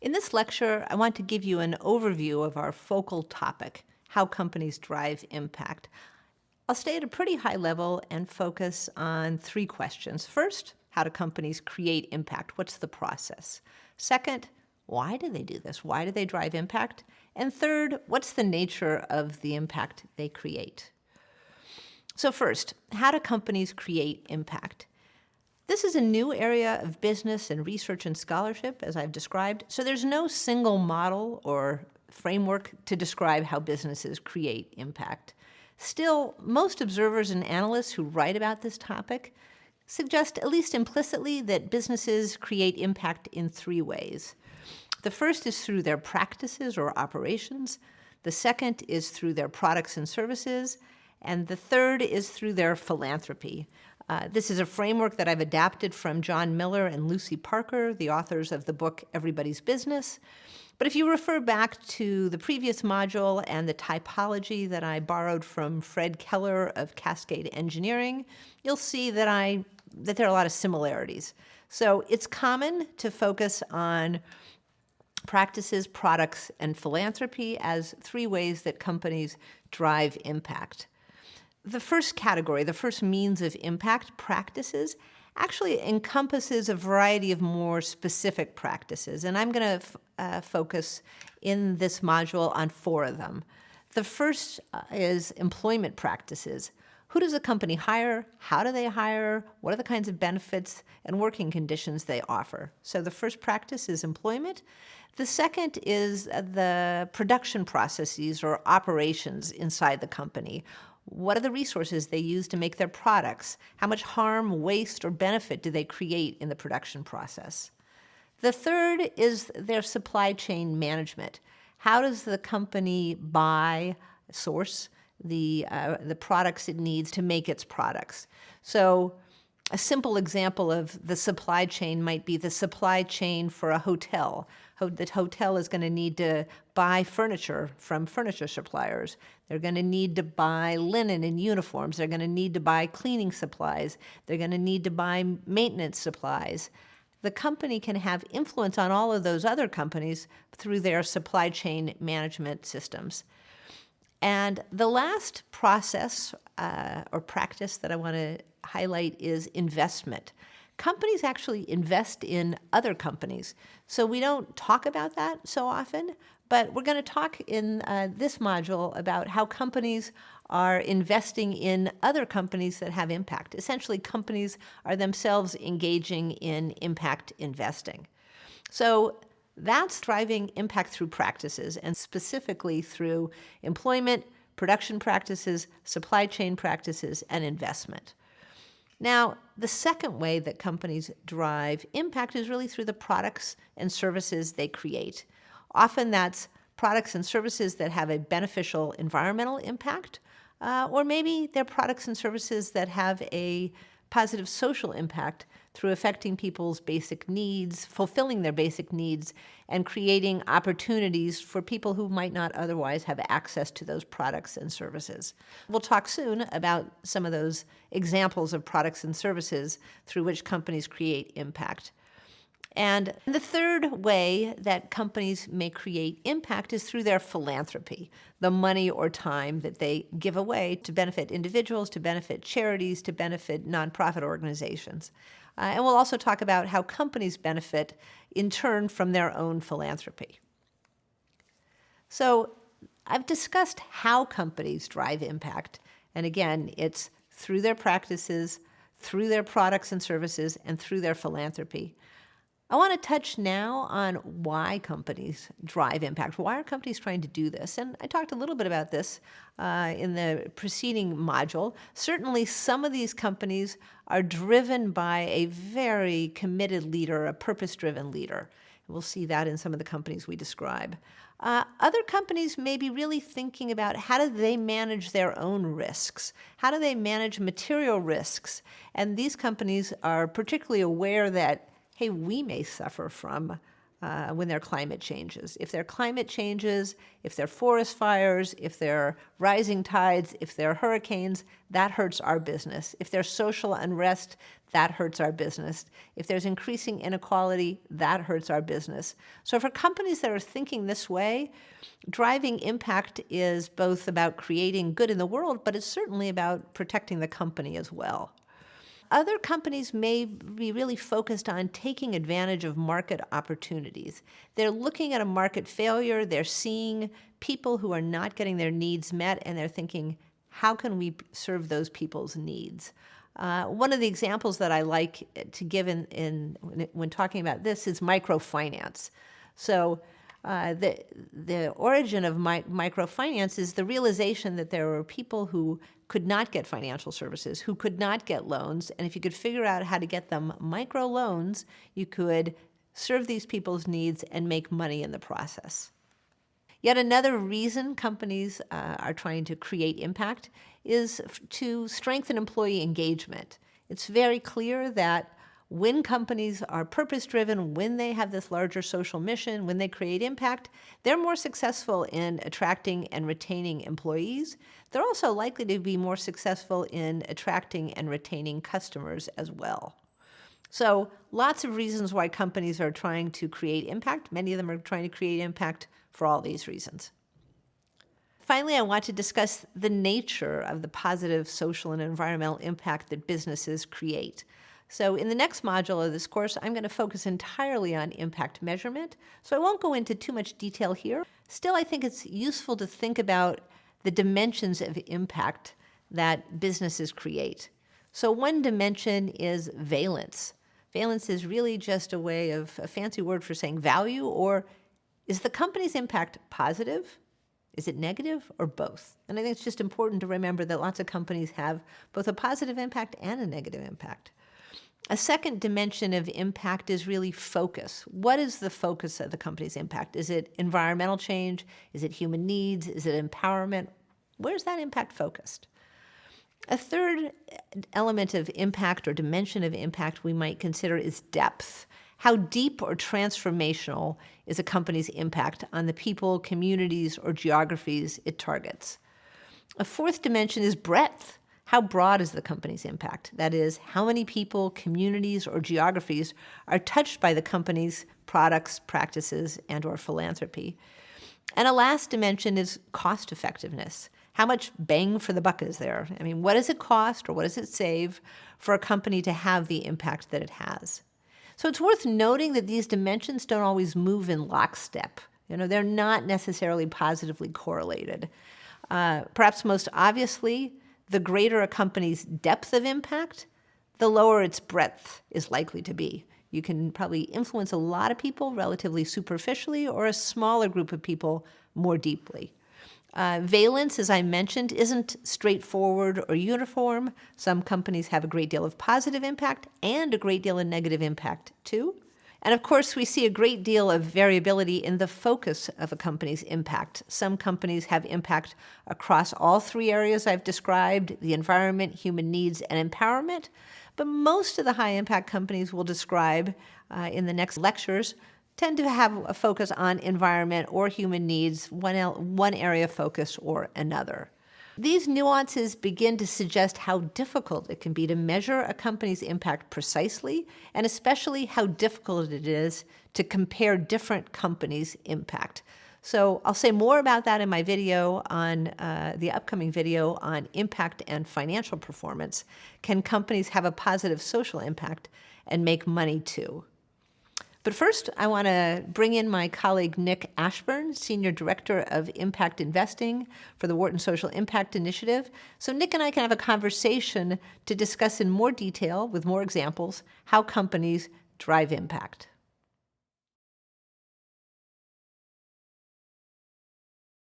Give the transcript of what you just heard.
In this lecture, I want to give you an overview of our focal topic, how companies drive impact. I'll stay at a pretty high level and focus on three questions. First, how do companies create impact? What's the process? Second, why do they do this? Why do they drive impact? And third, what's the nature of the impact they create? So first, how do companies create impact? This is a new area of business and research and scholarship, as I've described, so there's no single model or framework to describe how businesses create impact. Still, most observers and analysts who write about this topic suggest, at least implicitly, that businesses create impact in three ways. The first is through their practices or operations. The second is through their products and services. And the third is through their philanthropy. This is a framework that I've adapted from John Miller and Lucy Parker, the authors of the book Everybody's Business. But if you refer back to the previous module and the typology that I borrowed from Fred Keller of Cascade Engineering, you'll see that there are a lot of similarities. So it's common to focus on practices, products, and philanthropy as three ways that companies drive impact. The first category, the first means of impact, practices, actually encompasses a variety of more specific practices, and I'm going to focus in this module on four of them. The first is employment practices. Who does a company hire? How do they hire? What are the kinds of benefits and working conditions they offer? So the first practice is employment. The second is the production processes or operations inside the company. What are the resources they use to make their products? How much harm, waste, or benefit do they create in the production process? The third is their supply chain management. How does the company source the products it needs to make its products? So a simple example of the supply chain might be the supply chain for a hotel. The hotel is going to need to buy furniture from furniture suppliers. They're going to need to buy linen and uniforms. They're going to need to buy cleaning supplies. They're going to need to buy maintenance supplies. The company can have influence on all of those other companies through their supply chain management systems. And the last process or practice that I want to highlight is investment. Companies actually invest in other companies. So we don't talk about that so often, but we're going to talk in this module about how companies are investing in other companies that have impact. Essentially, companies are themselves engaging in impact investing. So that's driving impact through practices, and specifically through employment, production practices, supply chain practices, and investment. Now, the second way that companies drive impact is really through the products and services they create. Often that's products and services that have a beneficial environmental impact, or maybe they're products and services that have a positive social impact through affecting people's basic needs, fulfilling their basic needs, and creating opportunities for people who might not otherwise have access to those products and services. We'll talk soon about some of those examples of products and services through which companies create impact. And the third way that companies may create impact is through their philanthropy, the money or time that they give away to benefit individuals, to benefit charities, to benefit nonprofit organizations. And we'll also talk about how companies benefit in turn from their own philanthropy. So I've discussed how companies drive impact. And again, it's through their practices, through their products and services, and through their philanthropy. I want to touch now on why companies drive impact. Why are companies trying to do this? And I talked a little bit about this in the preceding module. Certainly, some of these companies are driven by a very committed leader, a purpose-driven leader. We'll see that in some of the companies we describe. Other companies may be really thinking about how do they manage their own risks? How do they manage material risks? And these companies are particularly aware that hey, we may suffer from when their climate changes. If their climate changes, if there are forest fires, if there are rising tides, if there are hurricanes, that hurts our business. If there's social unrest, that hurts our business. If there's increasing inequality, that hurts our business. So for companies that are thinking this way, driving impact is both about creating good in the world, but it's certainly about protecting the company as well. Other companies may be really focused on taking advantage of market opportunities. They're looking at a market failure, they're seeing people who are not getting their needs met, and they're thinking, how can we serve those people's needs? One of the examples that I like to give when talking about this is microfinance. So the origin of microfinance is the realization that there were people who could not get financial services, who could not get loans, and if you could figure out how to get them microloans, you could serve these people's needs and make money in the process. Yet another reason companies are trying to create impact is to strengthen employee engagement. It's very clear that when companies are purpose-driven, when they have this larger social mission, when they create impact, they're more successful in attracting and retaining employees. They're also likely to be more successful in attracting and retaining customers as well. So lots of reasons why companies are trying to create impact. Many of them are trying to create impact for all these reasons. Finally, I want to discuss the nature of the positive social and environmental impact that businesses create. So in the next module of this course, I'm going to focus entirely on impact measurement. So I won't go into too much detail here. Still, I think it's useful to think about the dimensions of impact that businesses create. So one dimension is valence. Valence is really just a fancy word for saying value, or is the company's impact positive? Is it negative, or both? And I think it's just important to remember that lots of companies have both a positive impact and a negative impact. A second dimension of impact is really focus. What is the focus of the company's impact? Is it environmental change? Is it human needs? Is it empowerment? Where's that impact focused? A third element of impact or dimension of impact we might consider is depth. How deep or transformational is a company's impact on the people, communities, or geographies it targets? A fourth dimension is breadth. How broad is the company's impact? That is, how many people, communities, or geographies are touched by the company's products, practices, and/or philanthropy? And a last dimension is cost effectiveness. How much bang for the buck is there? I mean, what does it cost or what does it save for a company to have the impact that it has? So it's worth noting that these dimensions don't always move in lockstep. They're not necessarily positively correlated. Perhaps most obviously, the greater a company's depth of impact, the lower its breadth is likely to be. You can probably influence a lot of people relatively superficially, or a smaller group of people more deeply. Valence, as I mentioned, isn't straightforward or uniform. Some companies have a great deal of positive impact and a great deal of negative impact too. And of course, we see a great deal of variability in the focus of a company's impact. Some companies have impact across all three areas I've described, the environment, human needs, and empowerment. But most of the high-impact companies we'll describe in the next lectures tend to have a focus on environment or human needs, one area of focus or another. These nuances begin to suggest how difficult it can be to measure a company's impact precisely, and especially how difficult it is to compare different companies' impact. So I'll say more about that in my video on the upcoming video on impact and financial performance. Can companies have a positive social impact and make money too? But first, I want to bring in my colleague Nick Ashburn, Senior Director of Impact Investing for the Wharton Social Impact Initiative. So Nick and I can have a conversation to discuss in more detail, with more examples, how companies drive impact.